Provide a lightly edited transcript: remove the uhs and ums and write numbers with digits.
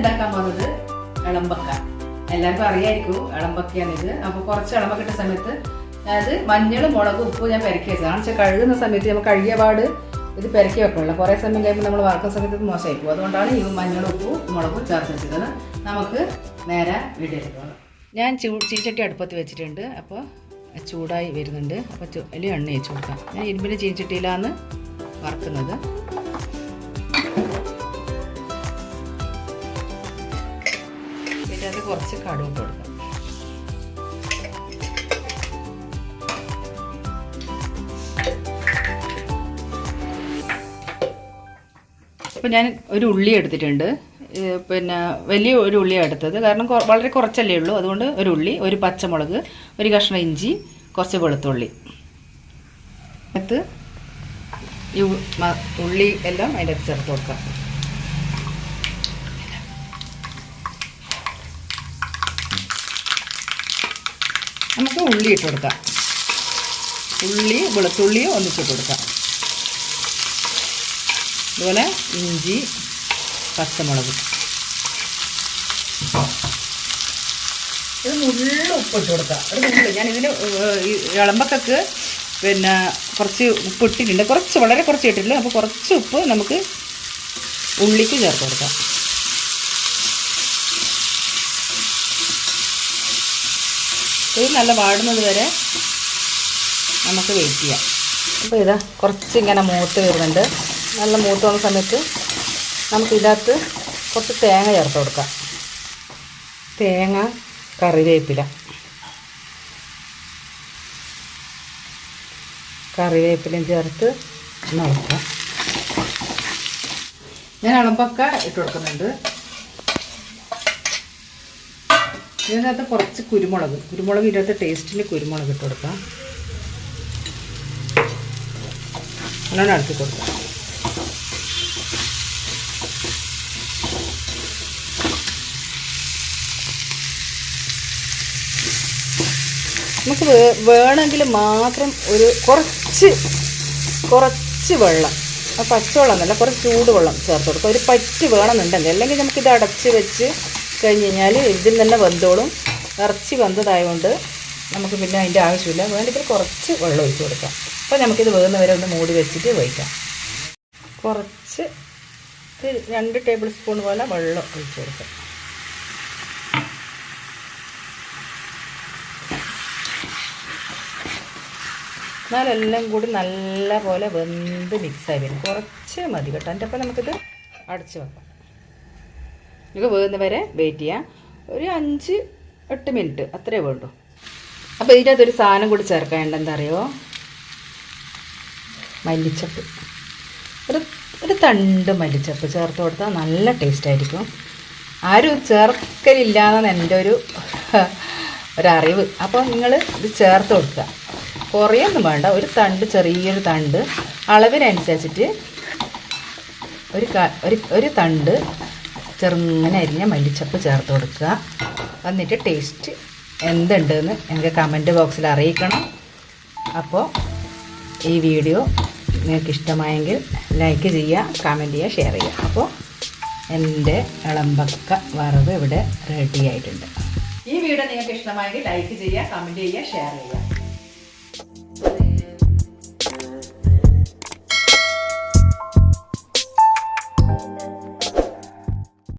ഉണ്ടാക്കാൻ പോകുന്നത് ഇളമ്പക്ക. എല്ലാവർക്കും അറിയായിരിക്കും ഇളമ്പക്കയാണിത്. അപ്പോൾ കുറച്ച് ഇളമ്പക്ക ഇട്ട സമയത്ത് അതായത് മഞ്ഞളും മുളകും ഉപ്പും ഞാൻ പെരക്കി വെച്ചതാണ്. കാരണം വെച്ചാൽ കഴുകുന്ന സമയത്ത് നമ്മൾ കഴുകിയ പാട് ഇത് പെരക്കി വെക്കണമല്ലോ. കുറേ സമയം കഴിയുമ്പോൾ നമ്മൾ വറക്കുന്ന സമയത്ത് ഇത് മോശമായി പോകും. അതുകൊണ്ടാണ് ഈ മഞ്ഞളും ഉപ്പും മുളകും ചേർത്ത് വെച്ചത്. നമുക്ക് നേരെ വീഡിയോയിലേക്ക് പോകാം. ഞാൻ ചീച്ചട്ടി അടുപ്പത്ത് വെച്ചിട്ടുണ്ട്. അപ്പോൾ ചൂടായി വരുന്നുണ്ട്. അപ്പോൾ അതിൽ എണ്ണ ഒഴിച്ച് കൊടുക്കാം. ഞാൻ ഇരുമ്പിൻ്റെ ചീച്ചട്ടിയിലാണ് വറക്കുന്നത്. പിന്നെ അത് കുറച്ച് കടുക് ഇട്ട് കൊടുക്കാം. അപ്പോൾ ഞാൻ ഒരു ഉള്ളി എടുത്തിട്ടുണ്ട്. പിന്നെ വലിയ ഒരു ഉള്ളിയാണ് എടുത്തത്. കാരണം വളരെ കുറച്ചല്ലേ ഉള്ളൂ. അതുകൊണ്ട് ഒരു ഉള്ളി, ഒരു പച്ചമുളക്, ഒരു കഷ്ണം ഇഞ്ചി, കുറച്ച് വെളുത്തുള്ളി. എന്നിട്ട് ഈ ഉള്ളി എല്ലാം അതിൻ്റെ അകത്ത് ചേർത്ത് കൊടുക്കാം. നമുക്ക് ഉള്ളി ഇട്ട് കൊടുക്കാം. ഉള്ളി വെളുത്തുള്ളിയും ഒന്നിച്ചിട്ട് കൊടുക്കാം. അതുപോലെ ഇഞ്ചി, പച്ചമുളക്. ഇത് മുഴുവൻ ഉപ്പിട്ട് കൊടുക്കാം. ഒരു മുഴുവൻ ഞാൻ ഇതിന് ഇളമ്പക്കൊക്കെ പിന്നെ കുറച്ച് ഉപ്പ് ഇട്ടിട്ടുണ്ട്. വളരെ കുറച്ച് ഇട്ടിട്ടില്ല. അപ്പോൾ കുറച്ച് ഉപ്പ് നമുക്ക് ഉള്ളിക്ക് ചേർത്ത് കൊടുക്കാം. ഇത് നല്ല വാടുന്നത് വരെ നമുക്ക് വെയിറ്റ് ചെയ്യാം. അപ്പോൾ ഇതാ കുറച്ച് ഇങ്ങനെ മൂത്ത് വരുന്നുണ്ട്. നല്ല മൂത്ത് വന്ന സമയത്ത് നമുക്ക് ഇതിനകത്ത് കുറച്ച് തേങ്ങ ചേർത്ത് കൊടുക്കാം. തേങ്ങ, കറിവേപ്പിലയും ചേർത്ത് നോക്കാം. ഞാൻ ഇളമ്പക്ക ഇട്ട് കൊടുക്കുന്നുണ്ട്. ഇതിനകത്ത് കുറച്ച് കുരുമുളക് ഇതിനകത്ത് ടേസ്റ്റിന് കുരുമുളക് ഇട്ട് കൊടുക്കാം. നല്ലോണം ഇളക്കി കൊടുക്കാം. നമുക്ക് വേണമെങ്കിൽ മാത്രം ഒരു കുറച്ച് വെള്ളം, പച്ചവെള്ളം എന്നല്ല, കുറച്ച് ചൂടുവെള്ളം ചേർത്ത് കൊടുക്കുക. ഒരു പറ്റ് വേണമെന്നുണ്ടെങ്കിൽ. അല്ലെങ്കിൽ നമുക്കിത് അടച്ച് വെച്ച് കഴിഞ്ഞ് കഴിഞ്ഞാൽ ഇതിൽ തന്നെ വെന്തോളും. ഇറച്ചി വെന്തതായതുകൊണ്ട് നമുക്ക് പിന്നെ അതിൻ്റെ ആവശ്യമില്ല. വേണമെങ്കിൽ കുറച്ച് വെള്ളം ഒഴിച്ച് കൊടുക്കാം. അപ്പോൾ നമുക്കിത് വേകുന്ന വരെ ഒന്ന് മൂടി വെച്ചിട്ട് വയ്ക്കാം. കുറച്ച് 2 ടേബിൾ സ്പൂൺ പോലെ വെള്ളം ഒഴിച്ച് കൊടുക്കാം. എന്നാലെല്ലാം കൂടി നല്ല പോലെ വെന്ത് മിക്സായി വരും. കുറച്ച് മതി കേട്ടോ. അതിൻ്റെ അപ്പം നമുക്കിത് അടച്ച് വെക്കാം. നമുക്ക് വേകുന്ന വരെ വെയിറ്റ് ചെയ്യാം. ഒരു 5-8 മിനിറ്റ് അത്രേ വേണ്ടൂ. അപ്പോൾ ഇതിനകത്തൊരു സാധനം കൂടി ചേർക്കാനുണ്ട്. എന്താ അറിയോ? മല്ലിച്ചപ്പ്. ഒരു തണ്ട് മല്ലിച്ചപ്പ് ചേർത്ത് കൊടുത്താൽ നല്ല ടേസ്റ്റായിരിക്കും. ആരും ചേർക്കലില്ലാന്നാണ് എൻ്റെ ഒരറിവ്. അപ്പോൾ നിങ്ങൾ ഇത് ചേർത്ത് കൊടുക്കുക. കുറേയൊന്നും വേണ്ട. ഒരു തണ്ട്, ചെറിയൊരു തണ്ട് അളവിനനുസരിച്ചിട്ട് ഒരു തണ്ട് ചെറുങ്ങനെ അരിഞ്ഞ മല്ലിച്ചപ്പ് ചേർത്ത് കൊടുക്കുക. എന്നിട്ട് ടേസ്റ്റ് എന്തുണ്ടെന്ന് എനിക്ക് കമൻറ്റ് ബോക്സിൽ അറിയിക്കണം. അപ്പോൾ ഈ വീഡിയോ നിങ്ങൾക്ക് ഇഷ്ടമായെങ്കിൽ ലൈക്ക് ചെയ്യുക, കമൻറ്റ് ചെയ്യുക, ഷെയർ ചെയ്യുക. അപ്പോൾ എൻ്റെ ഇളമ്പക്ക വറവ് ഇവിടെ റെഡി ആയിട്ടുണ്ട്. ഈ വീഡിയോ നിങ്ങൾക്ക് ഇഷ്ടമായെങ്കിൽ ലൈക്ക് ചെയ്യുക, കമൻറ്റ് ചെയ്യുക, ഷെയർ ചെയ്യുക.